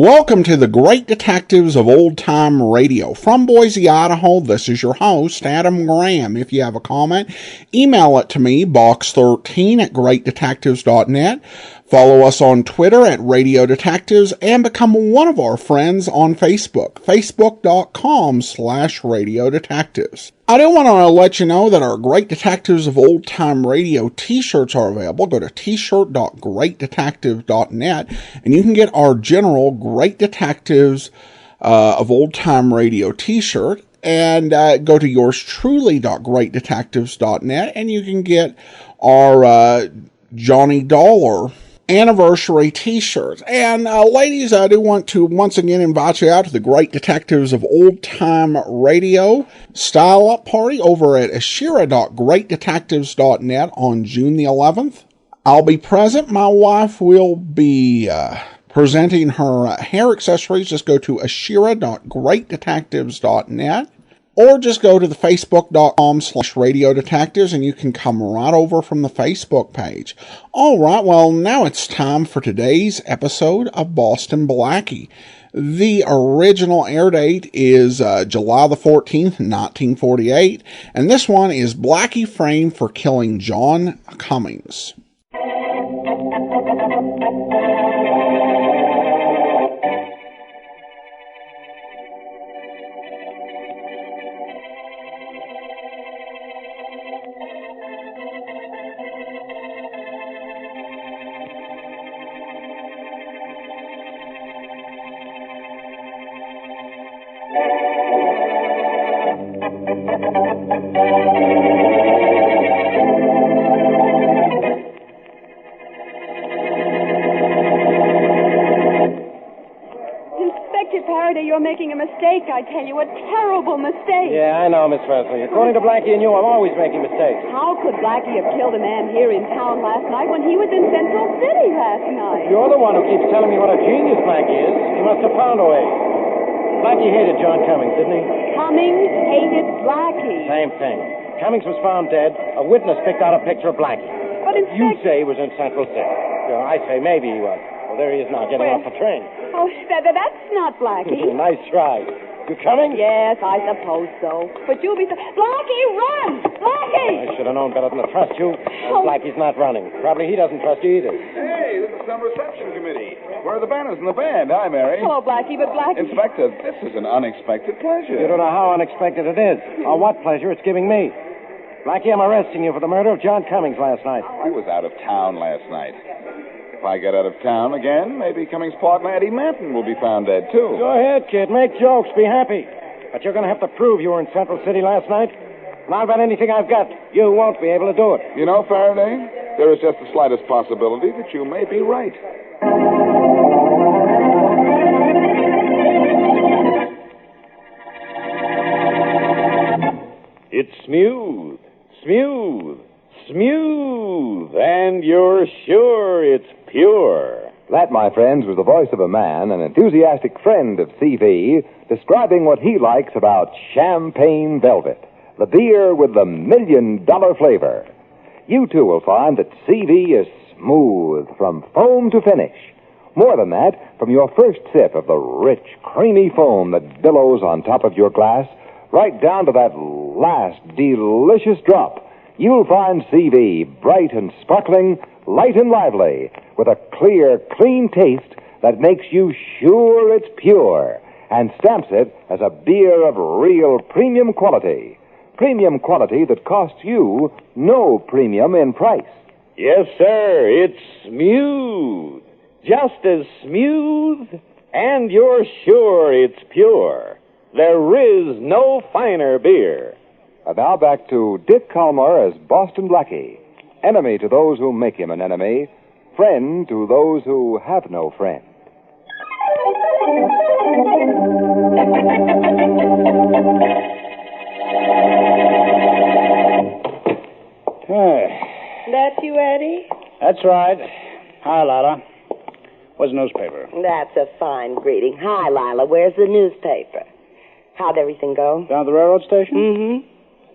Welcome to the Great Detectives of Old Time Radio. From Boise, Idaho, this is your host, Adam Graham. If you have a comment, email it to me, box13@greatdetectives.net. Follow us on Twitter at Radio Detectives and become one of our friends on Facebook, facebook.com/Radio Detectives. I do want to let you know that our Great Detectives of Old Time Radio t-shirts are available. Go to t-shirt.greatdetective.net and you can get our general Great Detectives of Old Time Radio t-shirt. And go to yourstruly.greatdetectives.net and you can get our Johnny Dollar anniversary t-shirts. And ladies, I do want to once again invite you out to the Great Detectives of Old Time Radio Style Up Party over at ashira.greatdetectives.net on June the 11th. I'll be present. My wife will be presenting her hair accessories. Just go to ashira.greatdetectives.net. Or just go to the facebook.com/Radio Detectives and you can come right over from the Facebook page. All right, well, now it's time for today's episode of Boston Blackie. The original air date is July the 14th, 1948, and this one is Blackie framed for killing John Cummings. Farraday, you're making a mistake, I tell you. A terrible mistake. Yeah, I know, Miss Presley. According to Blackie and you, I'm always making mistakes. How could Blackie have killed a man here in town last night when he was in Central City last night? You're the one who keeps telling me what a genius Blackie is. He must have found a way. Blackie hated John Cummings, didn't he? Cummings hated Blackie. Same thing. Cummings was found dead. A witness picked out a picture of Blackie. But You say he was in Central City. I say maybe he was. Well, there he is now, getting off the train. Oh, that's not Blackie. Nice try. You coming? Yes, I suppose so. But you'll be... Blackie, run! Blackie! I should have known better than to trust you. Oh. Blackie's not running. Probably he doesn't trust you either. Hey, this is some reception committee. Where are the banners and the band? Hi, Mary. Hello, Blackie, but Blackie... Inspector, this is an unexpected pleasure. You don't know how unexpected it is, or what pleasure it's giving me. Blackie, I'm arresting you for the murder of John Cummings last night. I was out of town last night. If I get out of town again, maybe Cummings' partner Eddie Manton will be found dead, too. Go ahead, kid. Make jokes. Be happy. But you're going to have to prove you were in Central City last night. Not about anything I've got. You won't be able to do it. You know, Farraday, there is just the slightest possibility that you may be right. It's smooth, smooth, smooth, and you're sure it's pure. That, my friends, was the voice of a man, an enthusiastic friend of CV, describing what he likes about Champagne Velvet, the beer with the $1 million flavor. You, too, will find that CV is smooth from foam to finish. More than that, from your first sip of the rich, creamy foam that billows on top of your glass, right down to that last delicious drop, you'll find CV bright and sparkling, light and lively, with a clear, clean taste that makes you sure it's pure and stamps it as a beer of real premium quality. Premium quality that costs you no premium in price. Yes, sir, it's smooth. Just as smooth, and you're sure it's pure. There is no finer beer. And now back to Dick Calmer as Boston Blackie. Enemy to those who make him an enemy. Friend to those who have no friend. That's you, Eddie? That's right. Hi, Lila. Where's the newspaper? That's a fine greeting. Hi, Lila. Where's the newspaper? How'd everything go? Down at the railroad station? Mm-hmm.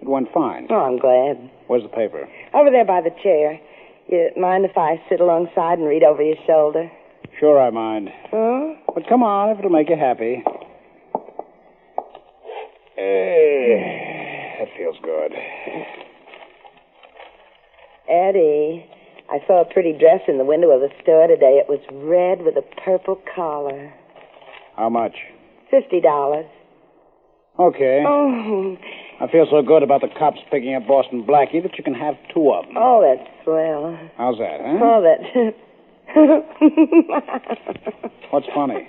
It went fine. Oh, I'm glad. Where's the paper? Over there by the chair. You mind if I sit alongside and read over your shoulder? Sure I mind. Huh? But come on, if it'll make you happy. That feels good. Eddie, I saw a pretty dress in the window of the store today. It was red with a purple collar. How much? $50. Okay. Oh, I feel so good about the cops picking up Boston Blackie that you can have 2 of them. oh, that's swell. How's that, huh? Oh, that... What's funny?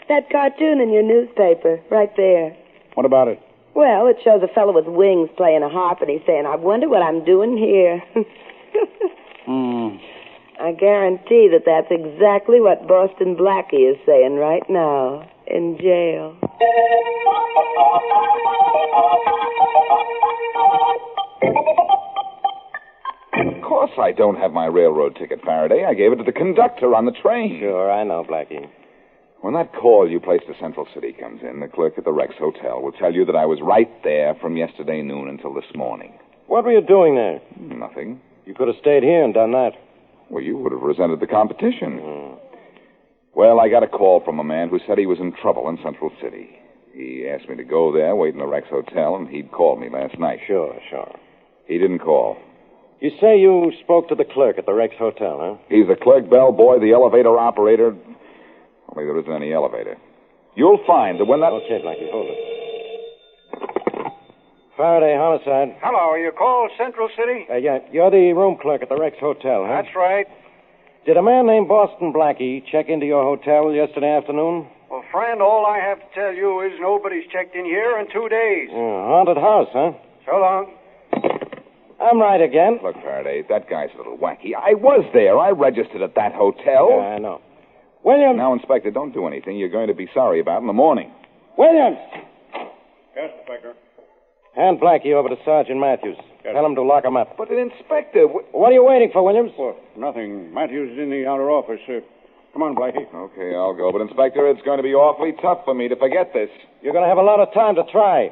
That cartoon in your newspaper, right there. What about it? Well, it shows a fellow with wings playing a harp, and he's saying, I wonder what I'm doing here. I guarantee that that's exactly what Boston Blackie is saying right now in jail. Of course I don't have my railroad ticket, Farraday. I gave it to the conductor on the train. Sure, I know, Blackie. When that call you placed to Central City comes in, the clerk at the Rex Hotel will tell you that I was right there from yesterday noon until this morning. What were you doing there? Nothing. You could have stayed here and done that. Well, you would have resented the competition. Well, I got a call from a man who said he was in trouble in Central City. He asked me to go there, wait in the Rex Hotel, and he'd called me last night. Sure. He didn't call. You say you spoke to the clerk at the Rex Hotel, huh? He's the clerk, bellboy, the elevator operator. Only there isn't any elevator. You'll find that when that... Okay, Blackie, hold it. Farraday, homicide. Hello, you called Central City? Yeah, you're the room clerk at the Rex Hotel, huh? That's right. Did a man named Boston Blackie check into your hotel yesterday afternoon? Well, friend, all I have to tell you is nobody's checked in here in 2 days. Haunted house, huh? So long. I'm right again. Look, Farraday, that guy's a little wacky. I was there. I registered at that hotel. Yeah, I know. Williams! Now, Inspector, don't do anything you're going to be sorry about in the morning. Williams! Yes, Inspector. Hand Blackie over to Sergeant Matthews. Yes. Tell him to lock him up. But, Inspector... What are you waiting for, Williams? Well, nothing. Matthews is in the outer office. Come on, Blackie. Okay, I'll go. But, Inspector, it's going to be awfully tough for me to forget this. You're going to have a lot of time to try.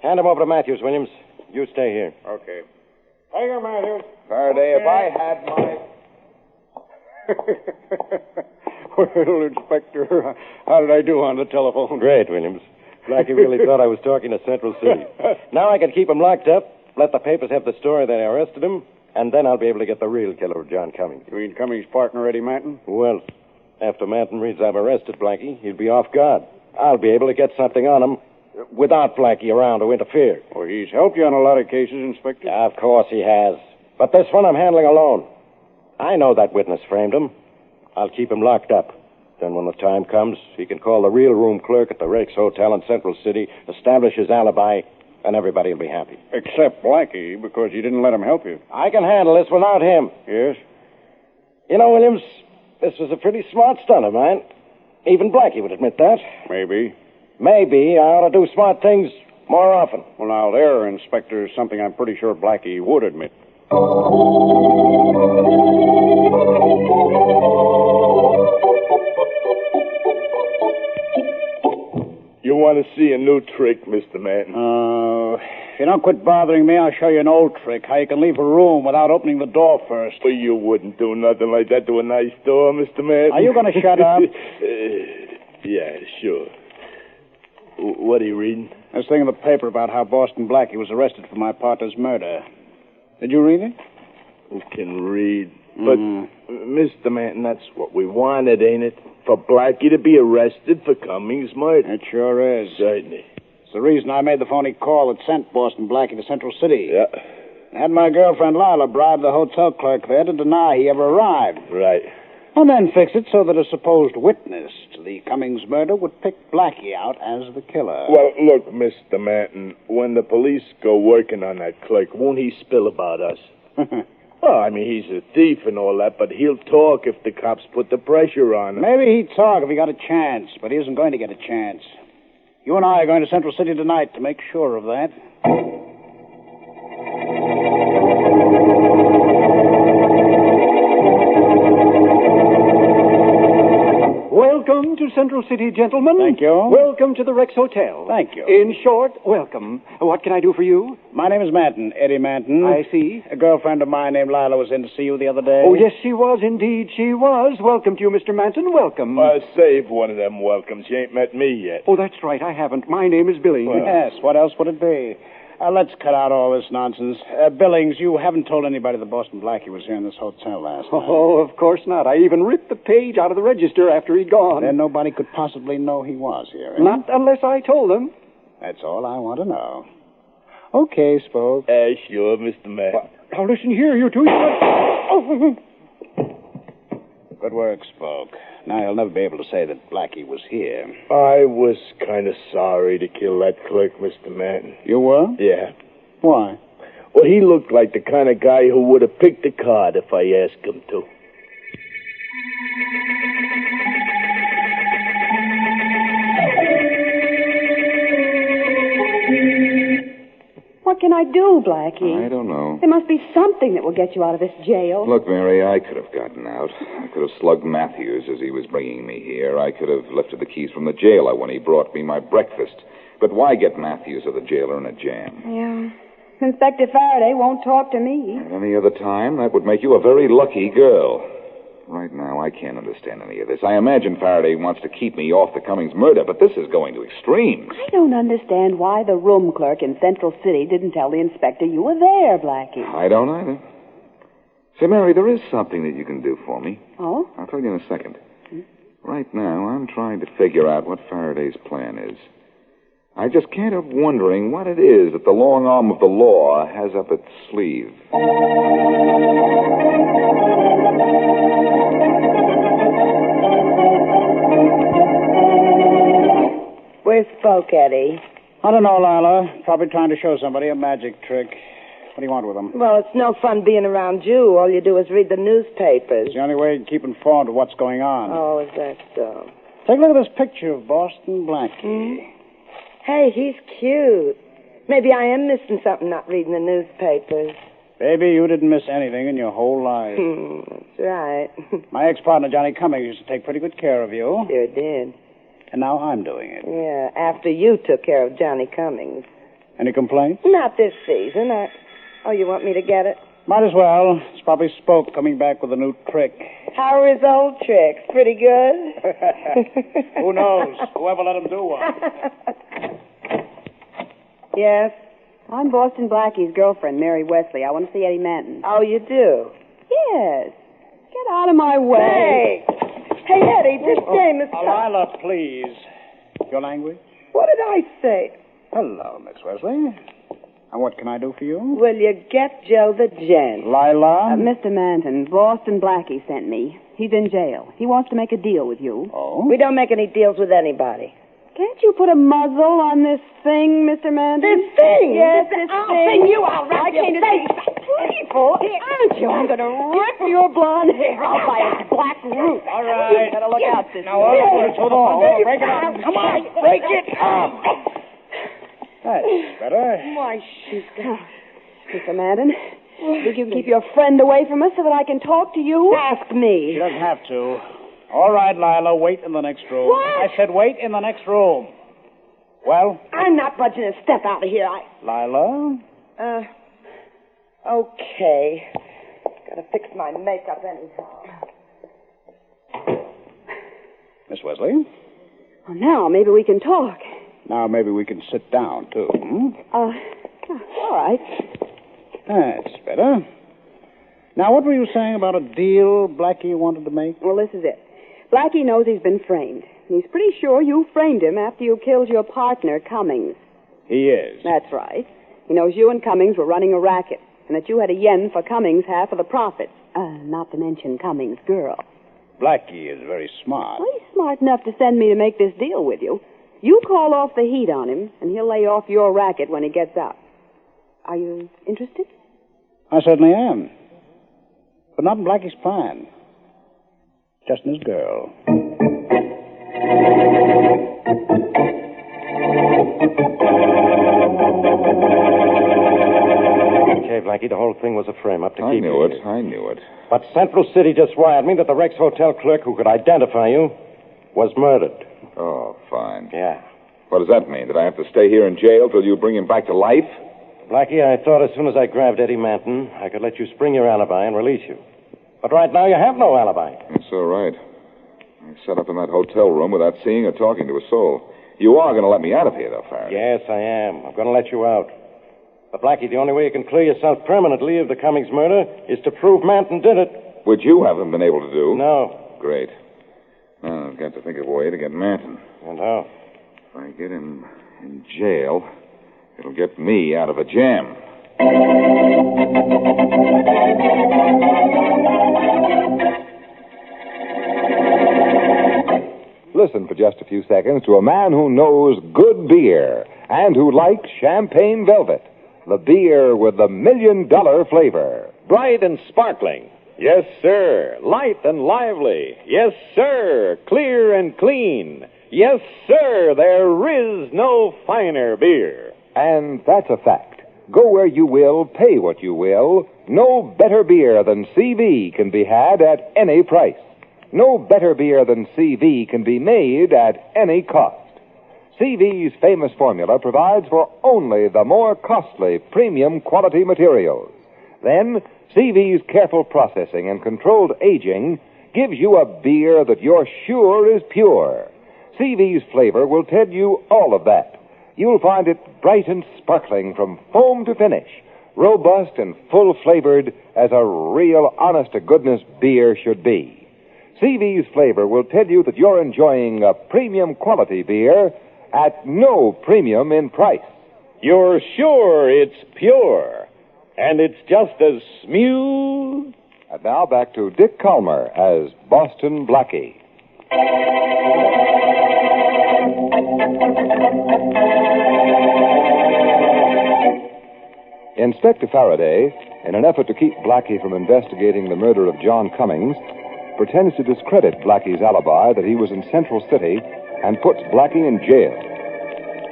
Hand him over to Matthews, Williams. You stay here. Okay. Take her, Matthews. Farraday, if I had my... Well, Inspector, how did I do on the telephone? Great, Williams. Blackie really thought I was talking to Central City. Now I can keep him locked up, let the papers have the story that I arrested him, and then I'll be able to get the real killer of John Cummings. You mean Cummings' partner, Eddie Manton? Well, after Manton reads I've arrested Blackie, he'll be off guard. I'll be able to get something on him without Blackie around to interfere. Well, he's helped you on a lot of cases, Inspector. Of course he has. But this one I'm handling alone. I know that witness framed him. I'll keep him locked up. Then when the time comes, he can call the real room clerk at the Rex Hotel in Central City, establish his alibi, and everybody will be happy. Except Blackie, because you didn't let him help you. I can handle this without him. Yes? You know, Williams, this was a pretty smart stunt of mine. Even Blackie would admit that. Maybe. Maybe I ought to do smart things more often. Well, now, there, Inspector, is something I'm pretty sure Blackie would admit. You want to see a new trick, Mr. Manton? If you don't quit bothering me, I'll show you an old trick, how you can leave a room without opening the door first. Well, you wouldn't do nothing like that to a nice door, Mr. Manton. Are you going to shut up? Yeah, sure. What are you reading? This thing in the paper about how Boston Blackie was arrested for my partner's murder. Did you read it? Who can read? But, Mr. Manton, that's what we wanted, ain't it? For Blackie to be arrested for Cummings' murder. It sure is. Certainly. It's the reason I made the phony call that sent Boston Blackie to Central City. Yeah. I had my girlfriend Lila bribe the hotel clerk there to deny he ever arrived. Right. And then fix it so that a supposed witness to the Cummings murder would pick Blackie out as the killer. Well, look, Mr. Manton, when the police go working on that clerk, won't he spill about us? Well, I mean, he's a thief and all that, but he'll talk if the cops put the pressure on him. Maybe he'd talk if he got a chance, but he isn't going to get a chance. You and I are going to Central City tonight to make sure of that. Welcome to Central City, gentlemen. Thank you. Welcome to the Rex Hotel. Thank you. In short, welcome. What can I do for you? My name is Manton, Eddie Manton. I see. A girlfriend of mine named Lila was in to see you the other day. Oh, yes, she was indeed. She was. Welcome to you, Mr. Manton. Welcome. Save one of them welcomes. You ain't met me yet. Oh, that's right. I haven't. My name is Billings. Yes, what else would it be? Let's cut out all this nonsense. Billings, you haven't told anybody that Boston Blackie was here in this hotel last night. Oh, of course not. I even ripped the page out of the register after he'd gone. Then nobody could possibly know he was here, eh? Not unless I told them. That's all I want to know. Okay, Spoke. Sure, Mr. Manton. Now, listen here, you two. Good work, Spoke. Now, he'll never be able to say that Blackie was here. I was kind of sorry to kill that clerk, Mr. Manton. You were? Yeah. Why? Well, he looked like the kind of guy who would have picked a card if I asked him to. What can I do, Blackie? I don't know. There must be something that will get you out of this jail. Look, Mary, I could have gotten out. I could have slugged Matthews as he was bringing me here. I could have lifted the keys from the jailer when he brought me my breakfast. But why get Matthews or the jailer in a jam? Yeah. Inspector Farraday won't talk to me. At any other time, that would make you a very lucky girl. Right now, I can't understand any of this. I imagine Farraday wants to keep me off the Cummings murder, but this is going to extremes. I don't understand why the room clerk in Central City didn't tell the inspector you were there, Blackie. I don't either. Say, Mary, there is something that you can do for me. Oh? I'll tell you in a second. Right now, I'm trying to figure out what Faraday's plan is. I just can't help wondering what it is that the long arm of the law has up its sleeve. Where's Spoke, Eddie? I don't know, Lila. Probably trying to show somebody a magic trick. What do you want with them? Well, it's no fun being around you. All you do is read the newspapers. It's the only way to keep informed of what's going on. Oh, is that so? Take a look at this picture of Boston Blackie. Hey, he's cute. Maybe I am missing something not reading the newspapers. Baby, you didn't miss anything in your whole life. That's right. My ex-partner, Johnny Cummings, used to take pretty good care of you. Sure did. And now I'm doing it. Yeah, after you took care of Johnny Cummings. Any complaints? Not this season. Oh, you want me to get it? Might as well. It's probably Spoke coming back with a new trick. How are his old tricks? Pretty good? Who knows? Whoever let him do one. Yes? I'm Boston Blackie's girlfriend, Mary Wesley. I want to see Eddie Manton. Oh, you do? Yes. Get out of my way. Hey, Eddie, this game is... Lila, please. Your language? What did I say? Hello, Miss Wesley. And what can I do for you? Will you get Joe the gent? Lila? Mr. Manton, Boston Blackie sent me. He's in jail. He wants to make a deal with you. Oh? We don't make any deals with anybody. Can't you put a muzzle on this thing, Mr. Manton? This thing? Yes, this I'll thing. sing you out right in the face. People, aren't you? I'm going to rip your blonde hair out by its black root. All right. You better look out, sister. Now, hold on. Break it up. Come on. Break it up. That's better. Why, she's got... Mr. Manton, think you can keep your friend away from us so that I can talk to you? Ask me. She doesn't have to. All right, Lila, wait in the next room. What? I said wait in the next room. Well? I'm not budging a step out of here. Lila? Okay. Gotta fix my makeup anyhow. Miss Wesley? Well, now maybe we can talk. Now maybe we can sit down, too. All right. That's better. Now, what were you saying about a deal Blackie wanted to make? Well, this is it. Blackie knows he's been framed. He's pretty sure you framed him after you killed your partner, Cummings. He is. That's right. He knows you and Cummings were running a racket, and that you had a yen for Cummings' half of the profits. Not to mention Cummings' girl. Blackie is very smart. Well, he's smart enough to send me to make this deal with you. You call off the heat on him, and he'll lay off your racket when he gets out. Are you interested? I certainly am. But not in Blackie's plan. Just in his girl. Okay, Blackie, the whole thing was a frame-up to keep you here. I knew it. But Central City just wired me that the Rex Hotel clerk who could identify you was murdered. Oh, fine. Yeah. What does that mean? That I have to stay here in jail till you bring him back to life? Blackie, I thought as soon as I grabbed Eddie Manton, I could let you spring your alibi and release you. But right now you have no alibi. That's all right. I sat up in that hotel room without seeing or talking to a soul. You are going to let me out of here, though, Farraday. Yes, I am. I'm going to let you out. But, Blackie, the only way you can clear yourself permanently of the Cummings murder is to prove Manton did it. Which you haven't been able to do. No. Great. Now I've got to think of a way to get Manton. And how? If I get him in jail, it'll get me out of a jam. Listen for just a few seconds to a man who knows good beer and who likes champagne velvet, the beer with the $1 million flavor. Bright and sparkling. Yes, sir. Light and lively. Yes, sir. Clear and clean. Yes, sir. There is no finer beer. And that's a fact. Go where you will, pay what you will. No better beer than CV can be had at any price. No better beer than CV can be made at any cost. CV's famous formula provides for only the more costly premium quality materials. Then, CV's careful processing and controlled aging gives you a beer that you're sure is pure. CV's flavor will tell you all of that. You'll find it bright and sparkling from foam to finish, robust and full-flavored as a real honest-to-goodness beer should be. CV's flavor will tell you that you're enjoying a premium quality beer at no premium in price. You're sure it's pure. And it's just as smooth. And now back to Dick Calmer as Boston Blackie. Inspector Farraday, in an effort to keep Blackie from investigating the murder of John Cummings, pretends to discredit Blackie's alibi that he was in Central City and puts Blackie in jail.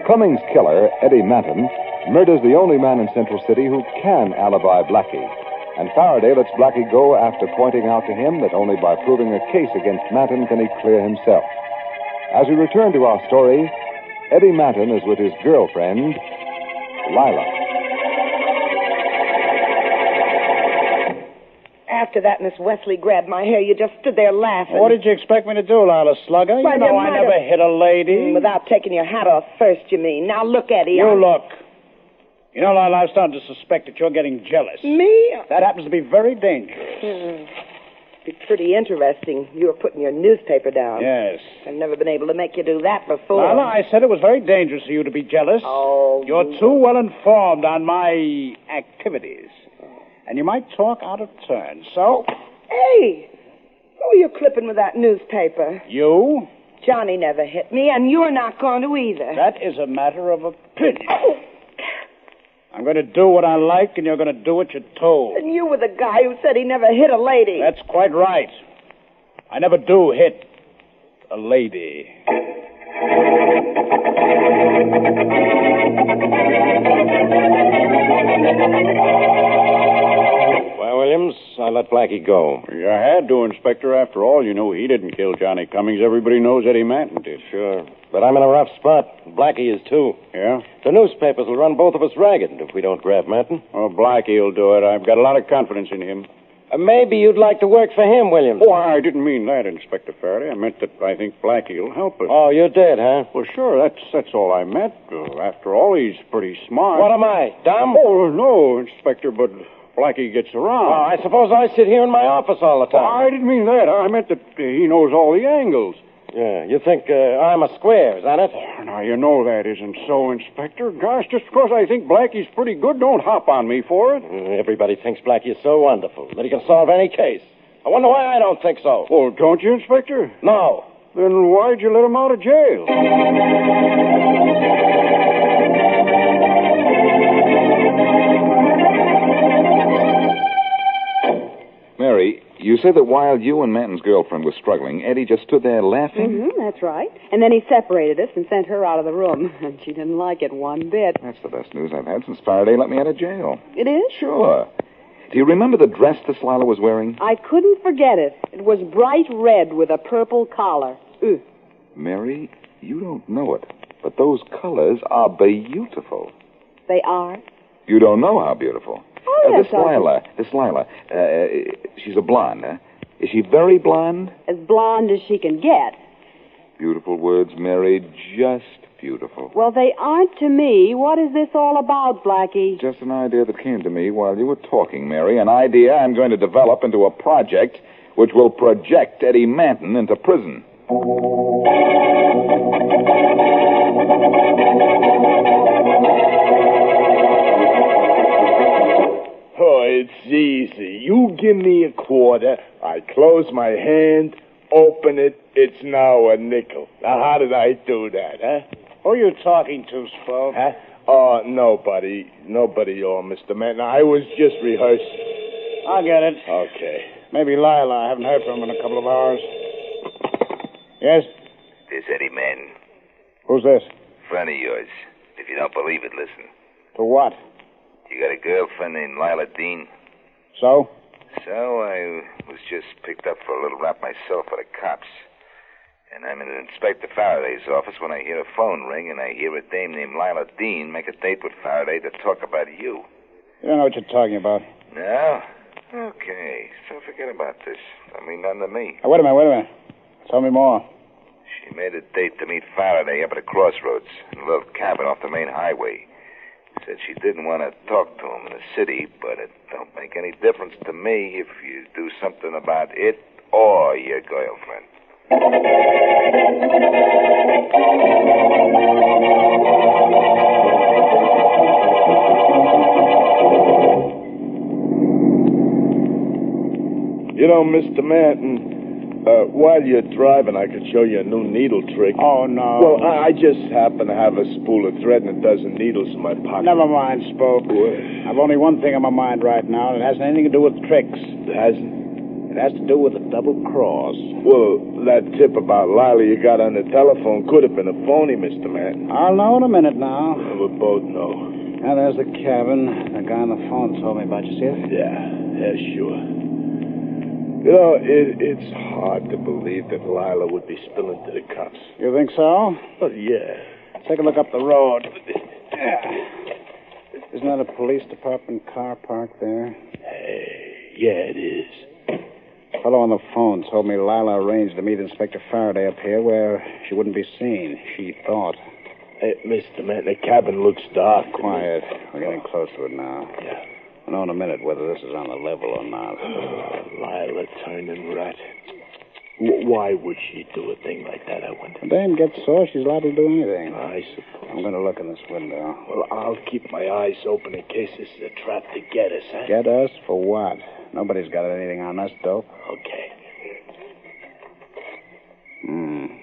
Cummings' killer, Eddie Manton, murders the only man in Central City who can alibi Blackie. And Farraday lets Blackie go after pointing out to him that only by proving a case against Manton can he clear himself. As we return to our story, Eddie Manton is with his girlfriend, Lila. After that Miss Wesley grabbed my hair, you just stood there laughing. What did you expect me to do, Lila Slugger? Why, You know you I might never have- hit a lady. Without taking your hat off first, you mean. Now look, Eddie. You look. You know, Lila, I'm starting to suspect that you're getting jealous. Me? That happens to be very dangerous. Be pretty interesting. You were putting your newspaper down. Yes. I've never been able to make you do that before. Lila, I said it was very dangerous for you to be jealous. Oh. You're too well informed on my activities. And you might talk out of turn. So, Hey! Who are you clipping with that newspaper? you? Johnny never hit me, and you're not going to either. That is a matter of opinion. I'm going to do what I like, and you're going to do what you're told. And you were the guy who said he never hit a lady. That's quite right. I never do hit a lady. Well, Williams, I let Blackie go. You had to, Inspector. After all, you know he didn't kill Johnny Cummings. Everybody knows Eddie Manton did. Sure. But I'm in a rough spot. Blackie is, too. Yeah? The newspapers will run both of us ragged if we don't grab Manton. Oh, Blackie will do it. I've got a lot of confidence in him. Maybe you'd like to work for him, Williams. Oh, I didn't mean that, Inspector Farraday. I meant that I think Blackie will help us. Oh, you did, huh? Well, sure, that's all I meant. After all, he's pretty smart. What am I, dumb? Oh, no, Inspector, but Blackie gets around. Oh, I suppose I sit here in my office all the time. I didn't mean that. I meant that he knows all the angles. Yeah, you think I'm a square, is that it? Oh, now, you know that isn't so, Inspector. Gosh, just because I think Blackie's pretty good, don't hop on me for it. Everybody thinks Blackie is so wonderful that he can solve any case. I wonder why I don't think so. Oh, don't you, Inspector? No. Then why'd you let him out of jail? Mary, you say that while you and Manton's girlfriend were struggling, Eddie just stood there laughing? Mm-hmm, that's right. And then he separated us and sent her out of the room. And she didn't like it one bit. That's the best news I've had since Farraday let me out of jail. It is? Sure. Do you remember the dress this Lila was wearing? I couldn't forget it. It was bright red with a purple collar. Ugh. Mary, You don't know it, but those colors are beautiful. They are? You don't know how beautiful. Oh, yes, This Lila, she's a blonde, huh? Is she very blonde? As blonde as she can get. Beautiful words, Mary, just beautiful. Well, they aren't to me. What is this all about, Blackie? Just an idea that came to me while you were talking, Mary. An idea I'm going to develop into a project which will project Eddie Manton into prison. Oh, it's easy. You give me a quarter, I close my hand, open it, it's now a nickel. Now, how did I do that, huh? Who are you talking to, Spoke? Huh? Oh, nobody. Nobody, Mr. Manton. I was just rehearsing. I'll get it. Okay. Maybe Lila. I haven't heard from him in a couple of hours. Yes? This Eddie Manton. Who's this? Friend of yours. If you don't believe it, listen. To what? You got a girlfriend named Lila Dean? So? So I was just picked up for a little rap myself by the cops. And I'm in Inspector Faraday's office when I hear a phone ring and I hear a dame named Lila Dean make a date with Farraday to talk about you. You don't know what you're talking about. No? Okay, so forget about this. I mean, nothing to me. Wait a minute. Tell me more. She made a date to meet Farraday up at a crossroads in a little cabin off the main highway. Said she didn't want to talk to him in the city, but it don't make any difference to me if you do something about it or your girlfriend. You know, Mr. Manton, while you're driving, I could show you a new needle trick. Oh, no. Well, I just happen to have a spool of thread and a dozen needles in my pocket. Never mind, Spoke. I've only one thing on my mind right now, and it hasn't anything to do with tricks. It hasn't? It has to do with a double cross. Well, that tip about Lila you got on the telephone could have been a phony, Mr. Manton. I'll know in a minute now. We both know. Now, there's the cabin. The guy on the phone told me about. You see it? Yeah, sure. You know, it's hard to believe that Lila would be spilling to the cops. You think so? Oh, yeah. Take a look up the road. Isn't that a police department car parked there? Hey, yeah, it is. The fellow on the phone told me Lila arranged to meet Inspector Farraday up here where she wouldn't be seen, she thought. Hey, Mr. Manton, the cabin looks dark. Quiet. We're getting close to it now. Yeah. I'll know in a minute whether this is on the level or not. Lila turning rat. Why would she do a thing like that, I wonder? The dame gets sore, she's liable to do anything. I suppose. I'm going to look in this window. Well, I'll keep my eyes open in case this is a trap to get us, huh? Get us? For what? Nobody's got anything on us, dope. Okay.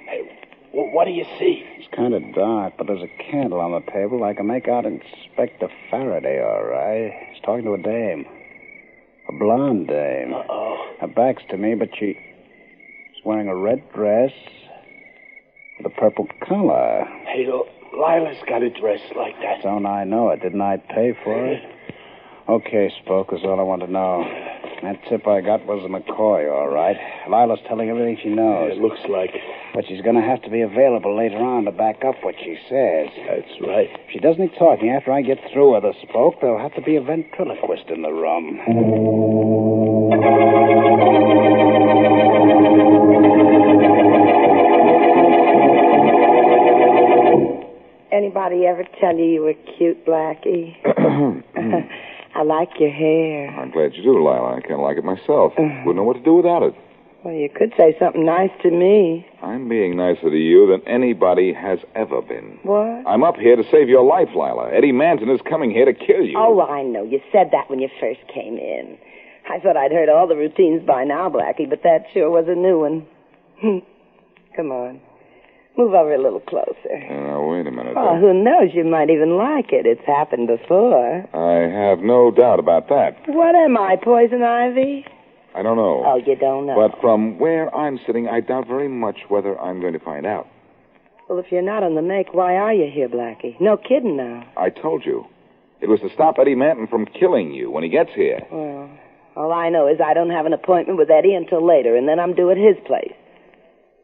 Hey, what do you see? It's kind of dark, but there's a candle on the table. I can make out Inspector Farraday, all right. He's talking to a dame. A blonde dame. Uh-oh. Her back's to me, but she's wearing a red dress with a purple collar. Hey, Lila's got a dress like that. Don't I know it? Didn't I pay for it? Okay, Spoke, is all I want to know. That tip I got was a McCoy, all right. Lila's telling everything she knows. Yeah, it looks like it. But she's going to have to be available later on to back up what she says. That's right. If she does any talking after I get through with her, Spoke, there'll have to be a ventriloquist in the room. Anybody ever tell you were cute, Blackie? I like your hair. I'm glad you do, Lila. I kind of like it myself. Wouldn't know what to do without it. Well, you could say something nice to me. I'm being nicer to you than anybody has ever been. What? I'm up here to save your life, Lila. Eddie Manton is coming here to kill you. Oh, I know. You said that when you first came in. I thought I'd heard all the routines by now, Blackie, but that sure was a new one. Come on. Move over a little closer. Now, wait a minute. Oh, who knows? You might even like it. It's happened before. I have no doubt about that. What am I, poison ivy? I don't know. Oh, you don't know. But from where I'm sitting, I doubt very much whether I'm going to find out. Well, if you're not on the make, why are you here, Blackie? No kidding now. I told you. It was to stop Eddie Manton from killing you when he gets here. Well, all I know is I don't have an appointment with Eddie until later, and then I'm due at his place.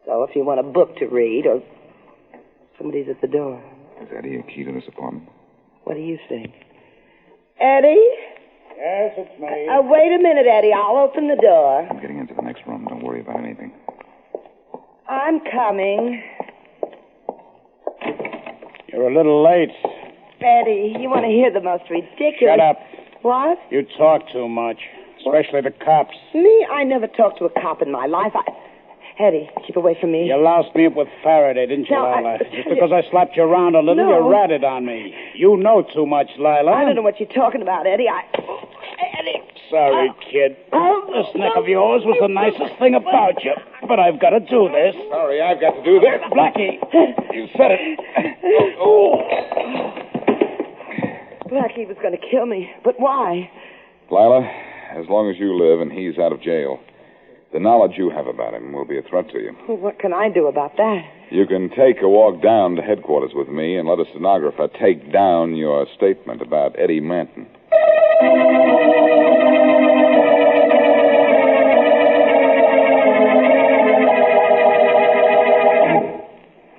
So if you want a book to read or Somebody's at the door. Is Eddie a key to this apartment? What do you think? Eddie? Yes, it's me. Wait a minute, Eddie. I'll open the door. I'm getting into the next room. Don't worry about anything. I'm coming. You're a little late. Eddie, you want to hear the most ridiculous... Shut up. What? You talk too much, especially the cops. Me? I never talked to a cop in my life. Eddie, keep away from me. You loused me up with Farraday, didn't you, No, Lila? Just because I slapped you around a little, No. you ratted on me. You know too much, Lila. I don't know what you're talking about, Eddie. Eddie. Sorry, kid. This neck of yours was the nicest thing about you. But I've got to do this. Sorry, I've got to do this. Blackie. You said it. Blackie was going to kill me. But why? Lila, as long as you live and he's out of jail, the knowledge you have about him will be a threat to you. Well, what can I do about that? You can take a walk down to headquarters with me and let a stenographer take down your statement about Eddie Manton.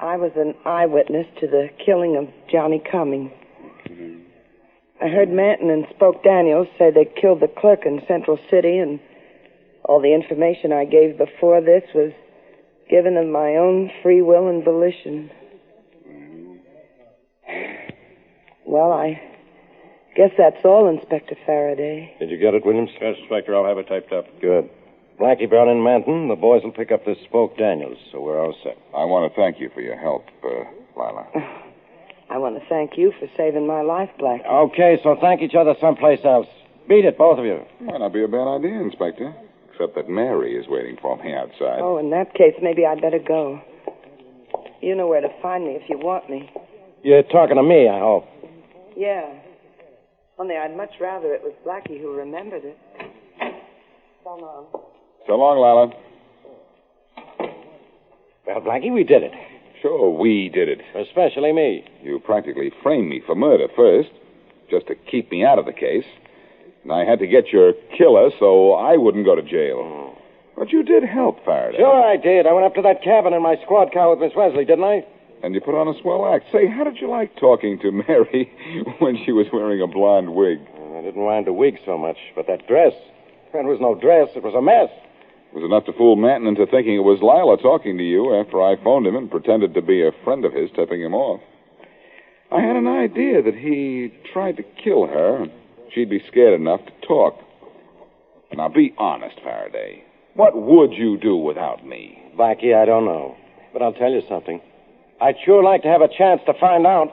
I was an eyewitness to the killing of Johnny Cummings. I heard Manton and Spoke Daniels say they killed the clerk in Central City, and all the information I gave before this was given of my own free will and volition. Well, I guess that's all, Inspector Farraday. Did you get it, Williams? Yes, Inspector. I'll have it typed up. Good. Blackie, Brown, and Manton, the boys will pick up this Spoke Daniels, so we're all set. I want to thank you for your help, Lila. I want to thank you for saving my life, Blackie. Okay, so thank each other someplace else. Beat it, both of you. Might not be a bad idea, Inspector. Except that Mary is waiting for me outside. Oh, in that case, maybe I'd better go. You know where to find me if you want me. You're talking to me, I hope. Yeah. Only I'd much rather it was Blackie who remembered it. So long. So long, Lila. Well, Blackie, we did it. Sure, we did it. Especially me. You practically framed me for murder first, just to keep me out of the case. And I had to get your killer so I wouldn't go to jail. But you did help, Farraday. Sure I did. I went up to that cabin in my squad car with Miss Wesley, didn't I? And you put on a swell act. Say, how did you like talking to Mary when she was wearing a blonde wig? I didn't mind the wig so much, but that dress. It was no dress. It was a mess. It was enough to fool Manton into thinking it was Lila talking to you after I phoned him and pretended to be a friend of his tipping him off. I had an idea that he tried to kill her, and she'd be scared enough to talk. Now, be honest, Farraday. What would you do without me? Blackie, I don't know. But I'll tell you something. I'd sure like to have a chance to find out.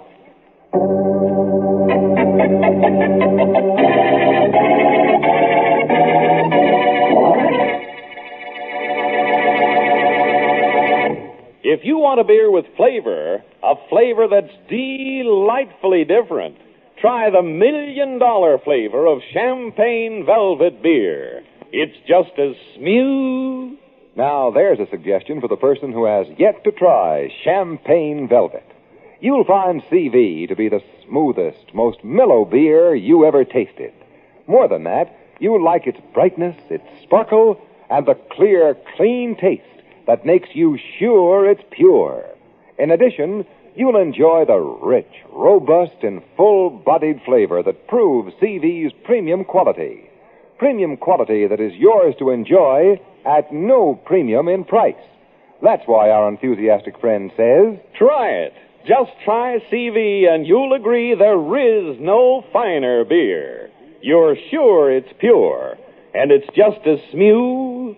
If you want a beer with flavor, a flavor that's delightfully different, try the $1 million flavor of Champagne Velvet Beer. It's just as smooth. Now, there's a suggestion for the person who has yet to try Champagne Velvet. You'll find CV to be the smoothest, most mellow beer you ever tasted. More than that, you'll like its brightness, its sparkle, and the clear, clean taste that makes you sure it's pure. In addition, you'll enjoy the rich, robust, and full-bodied flavor that proves CV's premium quality. Premium quality that is yours to enjoy at no premium in price. That's why our enthusiastic friend says, try it. Just try CV and you'll agree there is no finer beer. You're sure it's pure, and it's just as smooth.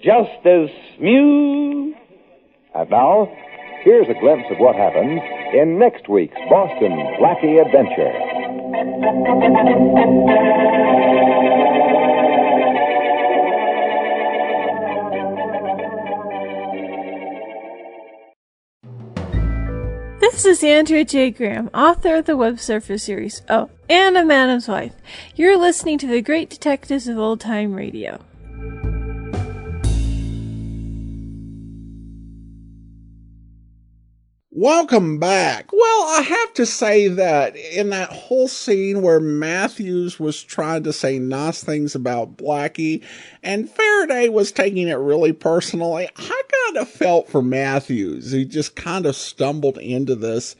Just as smooth. And now, here's a glimpse of what happens in next week's Boston Blackie Adventure. This is Andrea J. Graham, author of the Web Surfer series. Oh, and a Madam's Wife. You're listening to The Great Detectives of Old Time Radio. Welcome back. Well, I have to say that in that whole scene where Matthews was trying to say nice things about Blackie and Farraday was taking it really personally, I kind of felt for Matthews. He just kind of stumbled into this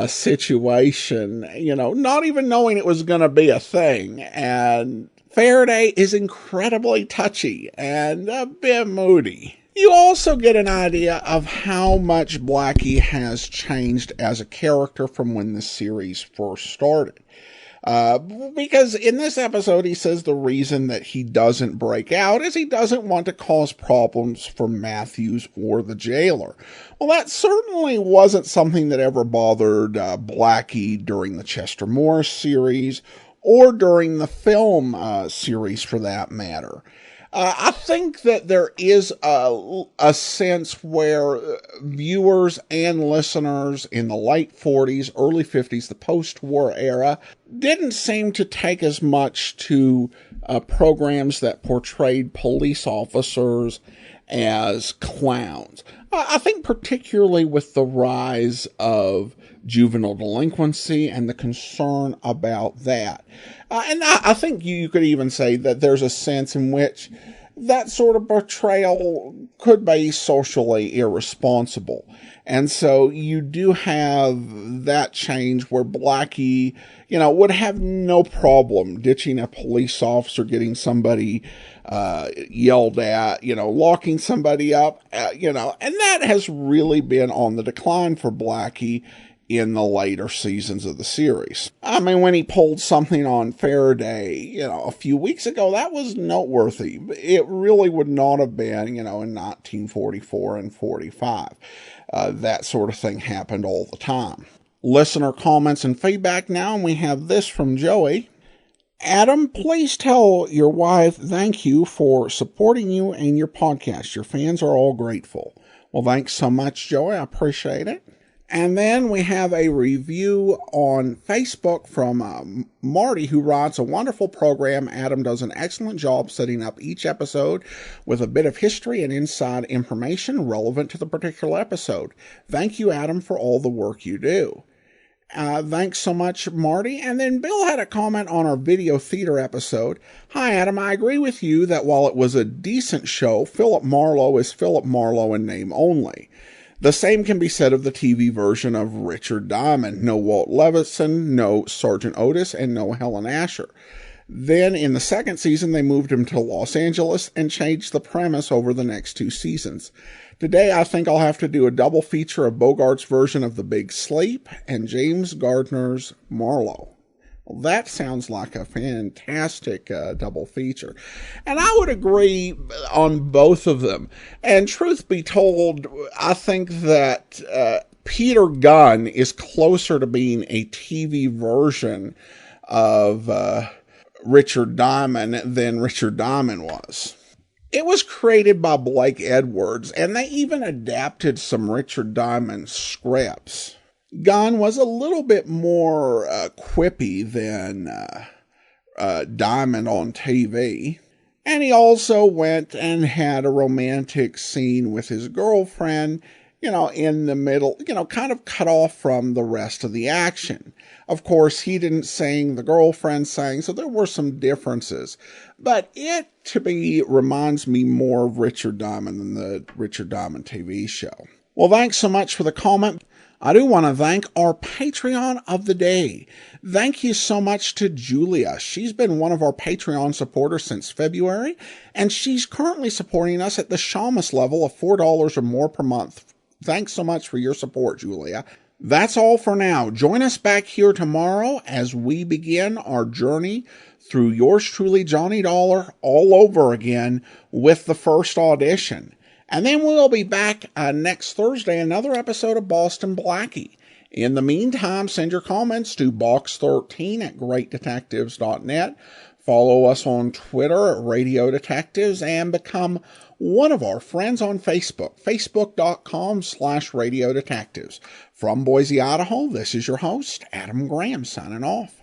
situation, not even knowing it was going to be a thing. And Farraday is incredibly touchy and a bit moody. You also get an idea of how much Blackie has changed as a character from when the series first started. Because in this episode, he says the reason that he doesn't break out is he doesn't want to cause problems for Matthews or the jailer. Well, that certainly wasn't something that ever bothered Blackie during the Chester Morris series or during the film series for that matter. I think that there is a sense where viewers and listeners in the late 40s, early 50s, the post-war era, didn't seem to take as much to programs that portrayed police officers as clowns. I think particularly with the rise of juvenile delinquency and the concern about that. And I think you could even say that there's a sense in which that sort of portrayal could be socially irresponsible. And so you do have that change where Blackie, would have no problem ditching a police officer, getting somebody yelled at, locking somebody up, and that has really been on the decline for Blackie in the later seasons of the series. I mean, when he pulled something on Farraday, a few weeks ago, that was noteworthy. It really would not have been, in 1944 and 45. That sort of thing happened all the time. Listener comments and feedback now, and we have this from Joey. Adam, please tell your wife thank you for supporting you and your podcast. Your fans are all grateful. Well, thanks so much, Joey. I appreciate it. And then we have a review on Facebook from Marty, who writes, a wonderful program. Adam does an excellent job setting up each episode with a bit of history and inside information relevant to the particular episode. Thank you, Adam, for all the work you do. Thanks so much, Marty. And then Bill had a comment on our video theater episode. Hi, Adam. I agree with you that while it was a decent show, Philip Marlowe is Philip Marlowe in name only. The same can be said of the TV version of Richard Diamond. No Walt Levison, no Sergeant Otis, and no Helen Asher. Then in the second season, they moved him to Los Angeles and changed the premise over the next 2 seasons. Today, I think I'll have to do a double feature of Bogart's version of The Big Sleep and James Gardner's Marlowe. Well, that sounds like a fantastic double feature. And I would agree on both of them. And truth be told, I think that Peter Gunn is closer to being a TV version of Richard Diamond than Richard Diamond was. It was created by Blake Edwards, and they even adapted some Richard Diamond scripts. Gunn was a little bit more quippy than Diamond on TV. And he also went and had a romantic scene with his girlfriend, in the middle, kind of cut off from the rest of the action. Of course, he didn't sing, the girlfriend sang, so there were some differences. But it, to me, reminds me more of Richard Diamond than the Richard Diamond TV show. Well, thanks so much for the comment. I do want to thank our Patreon of the day. Thank you so much to Julia. She's been one of our Patreon supporters since February, and she's currently supporting us at the Shamus level of $4 or more per month. Thanks so much for your support, Julia. That's all for now. Join us back here tomorrow as we begin our journey through yours truly, Johnny Dollar, all over again with the first audition. And then we'll be back next Thursday, another episode of Boston Blackie. In the meantime, send your comments to box13@greatdetectives.net. Follow us on Twitter at Radio Detectives and become one of our friends on Facebook, facebook.com/Radio Detectives. From Boise, Idaho, this is your host, Adam Graham, signing off.